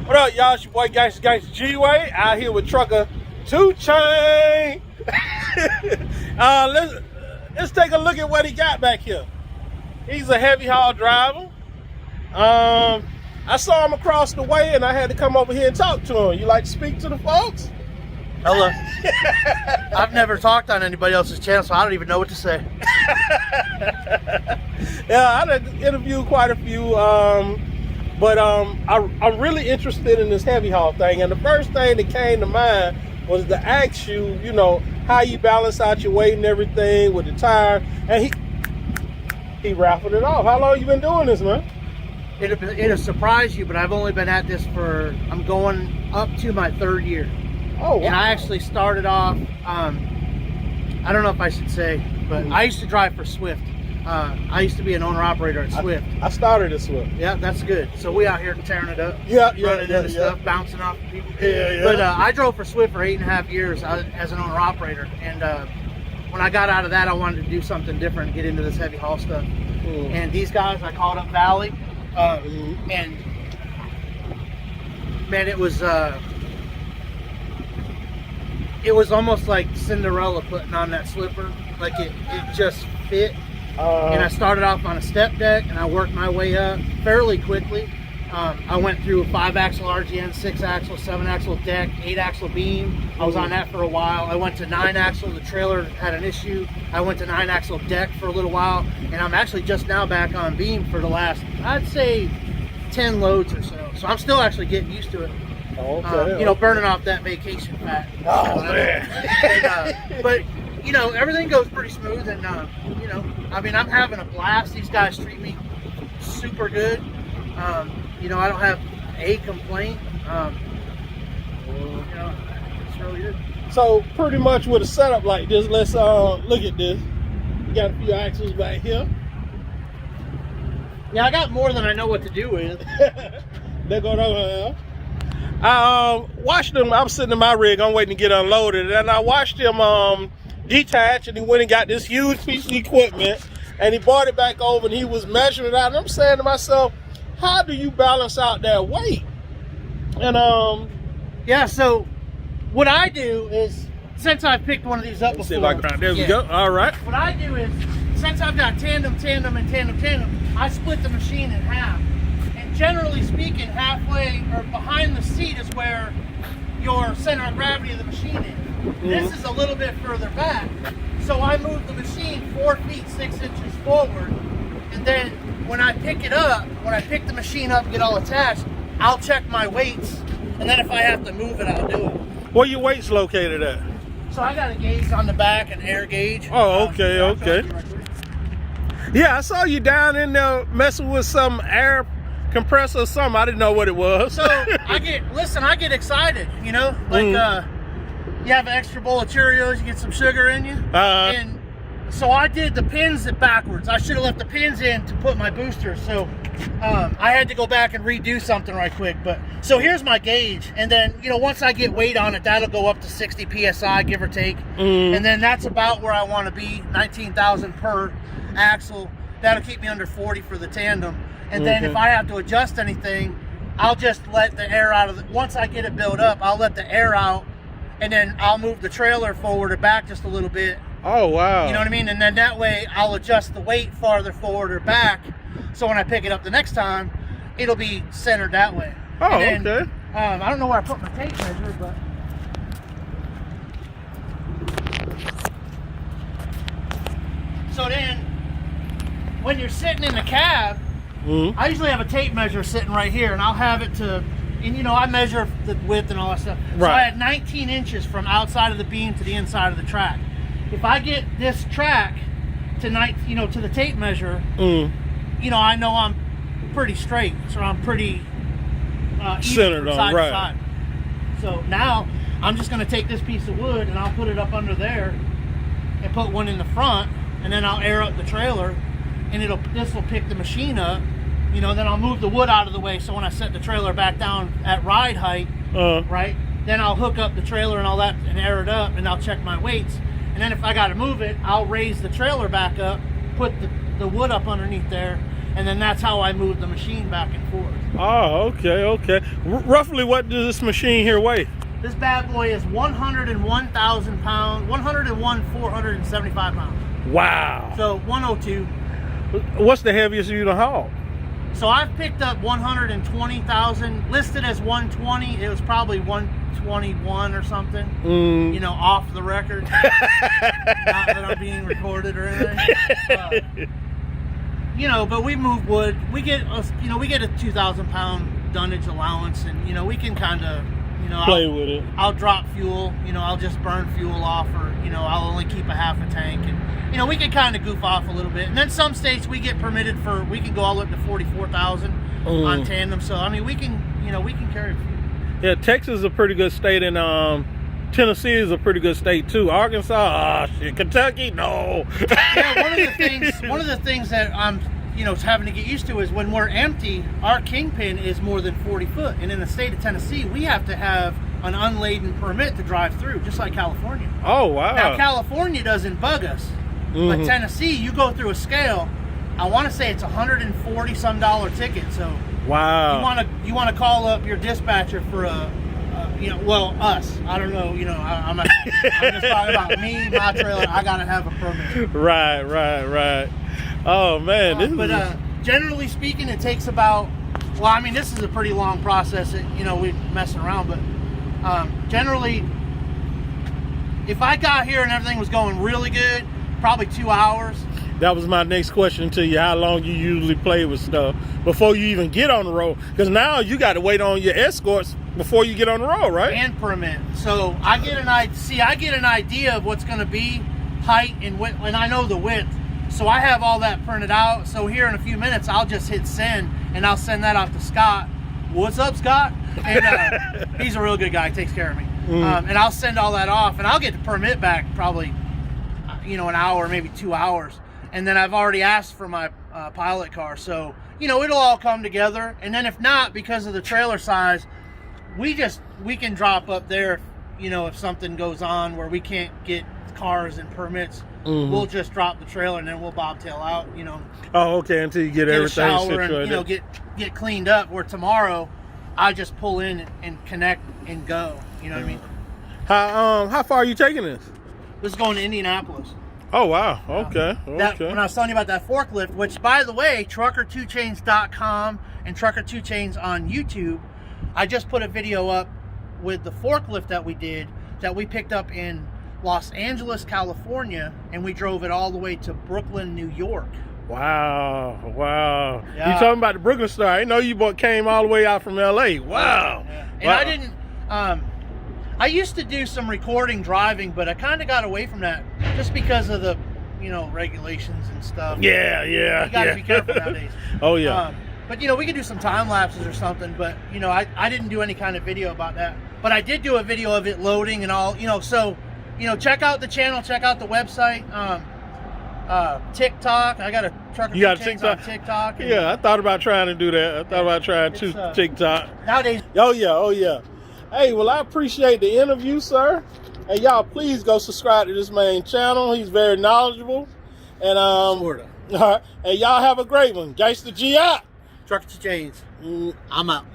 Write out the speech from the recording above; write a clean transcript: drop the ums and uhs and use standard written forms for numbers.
What up, y'all? It's your boy Gangsta G-Way out here with trucker 2 Chainz. Let's take a look at what he got back here. He's a heavy haul driver. I saw him across the way and I had to come over here and talk to him. You like to speak to the folks? Hello. I've never talked on anybody else's channel, so I don't even know what to say. Yeah, I done interviewed quite a few, but I'm really interested in this heavy haul thing. And the first thing that came to mind was to ask you, you know, how you balance out your weight and everything with the tire. And he raffled it off. How long you been doing this, man? It'll surprise you, but I've only been at this I'm going up to my 3rd year. Oh, wow. And I actually started off, I don't know if I should say, but I used to drive for Swift. I used to be an owner-operator at Swift. I started at Swift. Yeah, that's good. So we out here tearing it up. Running into stuff, bouncing off people. Yeah. But I drove for Swift for 8.5 years as an owner-operator. And when I got out of that, I wanted to do something different and get into this heavy haul stuff. And these guys, I called up Valley. And man, it was almost like Cinderella putting on that slipper. Like it just fit. And I started off on a step deck and I worked my way up fairly quickly. I went through a 5-axle RGN, 6-axle, 7-axle deck, 8-axle beam. I was on that for a while. I went to 9-axle. The trailer had an issue. I went to 9-axle deck for a little while, and I'm actually just now back on beam for the last, I'd say, 10 loads or so. So I'm still actually getting used to it. Okay. You know, burning off that vacation fat. Oh, man. But you know, everything goes pretty smooth, and you know, I mean, I'm having a blast. These guys treat me super good. You know, I don't have a complaint. You know, it's really good. So pretty much with a setup like this, let's look at this. You got a few axles back here. Yeah, I got more than I know what to do with. They go down here. I watched him. I was sitting in my rig. I'm waiting to get unloaded, and I watched him detach, and he went and got this huge piece of equipment, and he brought it back over, and he was measuring it out. And I'm saying to myself, how do you balance out that weight? And yeah, so what I do is, since I've picked one of these up before, there we go. All right. What I do is, since I've got tandem, I split the machine in half. And generally speaking, halfway or behind the seat is where your center of gravity of the machine is. This is a little bit further back. So I move the machine 4 feet 6 inches forward, and then when I pick it up, when I pick the machine up and get all attached, I'll check my weights, and then if I have to move it, I'll do it. Where your weights located at? So I got a gauge on the back, an air gauge. Oh, okay. Yeah, I saw you down in there messing with some air compressor or something. I didn't know what it was. So I get excited, you know, like you have an extra bowl of Cheerios, you get some sugar in you, and so I did the pins backwards. I should have left the pins in to put my booster. So I had to go back and redo something right quick. But so here's my gauge, and then you know, once I get weight on it, that'll go up to 60 psi, give or take, and then that's about where I want to be. 19,000 per axle. That'll keep me under 40 for the tandem. And then if I have to adjust anything, I'll just let the air out of the. Once I get it built up, I'll let the air out, and then I'll move the trailer forward or back just a little bit. Oh, wow. You know what I mean? And then that way I'll adjust the weight farther forward or back, so when I pick it up the next time, it'll be centered that way. Oh, then, okay. I don't know where I put my tape measure, but so then when you're sitting in the cab, I usually have a tape measure sitting right here, and I'll have it to, and you know, I measure the width and all that stuff. Right. So I had 19 inches from outside of the beam to the inside of the track. If I get this track to to the tape measure, you know, I know I'm pretty straight, so I'm pretty centered on, side to right. side. So now I'm just going to take this piece of wood and I'll put it up under there and put one in the front, and then I'll air up the trailer, and this will pick the machine up. You know, then I'll move the wood out of the way, so when I set the trailer back down at ride height, right, then I'll hook up the trailer and all that and air it up, and I'll check my weights. And then if I got to move it, I'll raise the trailer back up, put the wood up underneath there, and then that's how I move the machine back and forth. Oh, okay, okay. Roughly, what does this machine here weigh? This bad boy is 101,000 pounds, 475 pounds. Wow. So 102. What's the heaviest you done hauled? So I've picked up 120,000, listed as 120. It was probably 121 or something. You know, off the record. Not that I'm being recorded or anything. You know, but we move wood. We get a 2,000 pound dunnage allowance, and you know we can kind of, you know, play with it. I'll drop fuel. You know, I'll just burn fuel off, or you know, I'll only keep a half a tank, and you know we can kind of goof off a little bit. And then some states we get permitted for, we can go all up to 44,000 on tandem. So I mean we can carry fuel. Yeah, Texas is a pretty good state, and Tennessee is a pretty good state too. Arkansas, shit. Kentucky, no. Yeah, one of the things that I'm, you know, having to get used to is when we're empty, our kingpin is more than 40 foot, and in the state of Tennessee, we have to have an unladen permit to drive through, just like California. Oh wow! Now California doesn't bug us, but Tennessee, you go through a scale. I want to say it's $140 some ticket. So wow, you want to call up your dispatcher for a. You know, well, us. I don't know. You know, I'm just talking about me, my trailer. I gotta have a permit. Right. Oh man, generally speaking, it takes about. Well, I mean, this is a pretty long process. You know, we're messing around, but generally, if I got here and everything was going really good, probably 2 hours. That was my next question to you. How long you usually play with stuff before you even get on the road? Because now you got to wait on your escorts before you get on the road, right? And permit. So I get an idea of what's going to be height and width, and I know the width. So I have all that printed out. So here in a few minutes, I'll just hit send, and I'll send that off to Scott. What's up, Scott? And he's a real good guy. He takes care of me. And I'll send all that off, and I'll get the permit back probably, you know, an hour, maybe 2 hours. And then I've already asked for my pilot car. So, you know, it'll all come together. And then if not, because of the trailer size, we can drop up there, you know, if something goes on where we can't get cars and permits, we'll just drop the trailer and then we'll bobtail out, you know. Oh, okay, until you get everything situated. And, you know, get cleaned up, where tomorrow I just pull in and connect and go, you know what I mean? How far are you taking this? This is going to Indianapolis. Oh wow, okay. When I was telling you about that forklift, which by the way, trucker2chains.com and Trucker2Chains on YouTube, I just put a video up with the forklift that we did, that we picked up in Los Angeles, California, and we drove it all the way to Brooklyn, New York. Wow. Yeah. You talking about the Brooklyn Star? I know you came all the way out from LA. Wow. Yeah. And I didn't I used to do some recording driving, but I kind of got away from that just because of the, you know, regulations and stuff. Yeah. You got to be careful nowadays. Oh yeah. But you know, we could do some time lapses or something. But you know, I didn't do any kind of video about that. But I did do a video of it loading and all. You know, so you know, check out the channel, check out the website. TikTok. I got a Trucker. You got a TikTok? On TikTok. Yeah, I thought about trying to do that. I thought about trying to TikTok. Nowadays. Oh yeah. Hey, well, I appreciate the interview, sir. And y'all, please go subscribe to this main channel. He's very knowledgeable. And Sorta. All right. And y'all have a great one. Gangsta G out. Trucker2Chains. I'm out.